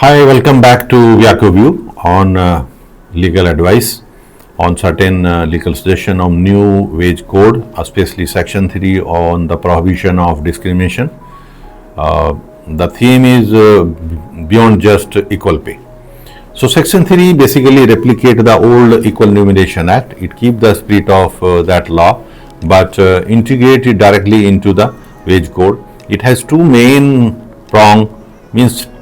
Hi, welcome back to View on legal advice on certain legal suggestion of new wage code, especially section 3 on the prohibition of discrimination. The theme is beyond just equal pay. So section 3 basically replicate the old Equal Remuneration Act. It keeps the spirit of that law but integrate it directly into the wage code. It has two main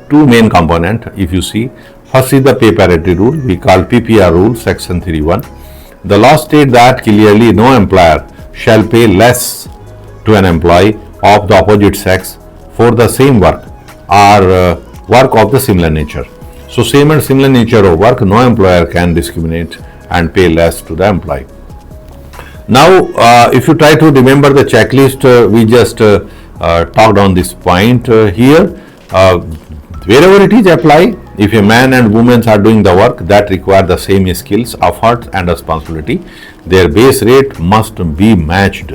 two main component. If you see, first is the pay parity rule, we call PPR rule, section 3(1). The law states that clearly no employer shall pay less to an employee of the opposite sex for the same work or work of the similar nature. So same and similar nature of work, no employer can discriminate and pay less to the employee. Now if you try to remember the checklist, we just talked on this point here. Wherever it is applied, if a man and woman are doing the work that require the same skills, effort and responsibility, their base rate must be matched.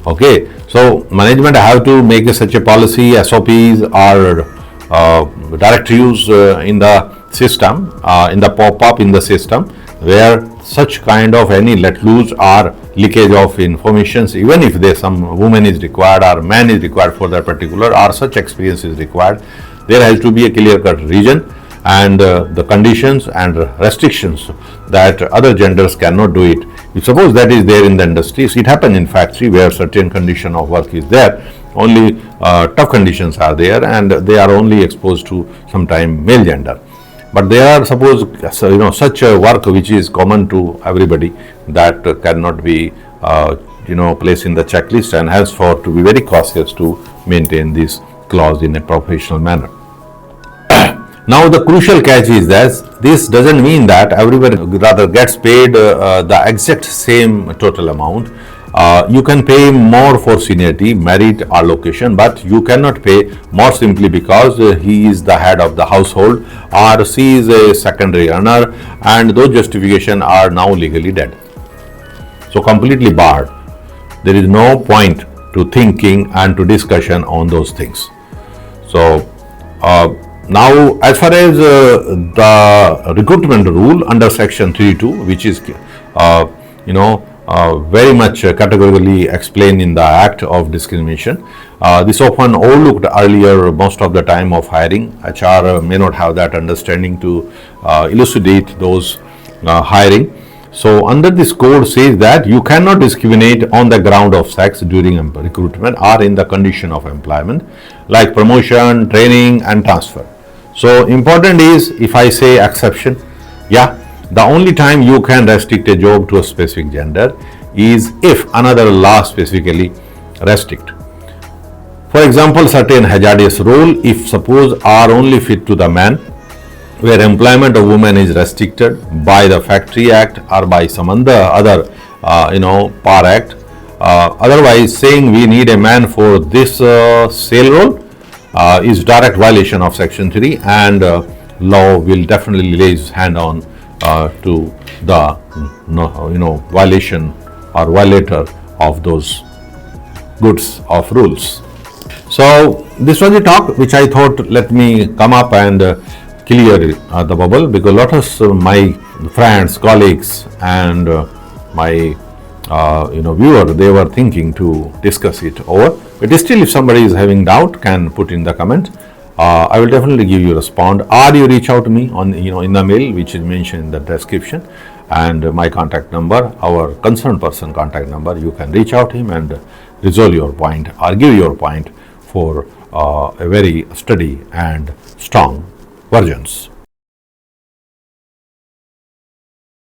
Okay, so management have to make such a policy, SOPs or directives in the system, in the pop-up in the system, where such kind of any let loose or leakage of informations, even if there some woman is required or man is required for that particular or such experience is required, there has to be a clear-cut region and the conditions and restrictions that other genders cannot do it. If suppose that is there in the industries, it happens in factory where certain condition of work is there, only tough conditions are there and they are only exposed to sometime male gender. But there are suppose such a work which is common to everybody that cannot be placed in the checklist, and henceforth to be very cautious to maintain this clause in a professional manner. Now the crucial catch is that this doesn't mean that everybody rather gets paid the exact same total amount. You can pay more for seniority, merit or location, but you cannot pay more simply because he is the head of the household or she is a secondary earner, and those justifications are now legally dead. So completely barred. There is no point to thinking and to discussion on those things. So now as far as the recruitment rule under section 3(2), which is very much categorically explained in the act of discrimination, this often overlooked earlier most of the time of hiring. HR may not have that understanding to elucidate those hiring. So under this code says that you cannot discriminate on the ground of sex during recruitment or in the condition of employment like promotion, training and transfer. So important is, if I say exception, the only time you can restrict a job to a specific gender is if another law specifically restrict. For example, certain hazardous role, if suppose are only fit to the man, where employment of women is restricted by the Factory Act or by some other PAR Act. Otherwise, saying we need a man for this sale role is direct violation of section 3, and law will definitely lay its hand on to the violation or violator of those goods of rules. So this was a talk which I thought let me come up and clear the bubble, because a lot of my friends, colleagues and my viewer, they were thinking to discuss it over. But still, if somebody is having doubt, can put in the comment. I will definitely give you a respond, or you reach out to me on in the mail which is mentioned in the description, and my contact number, our concerned person contact number. You can reach out to him and resolve your point or give your point for a very steady and strong versions.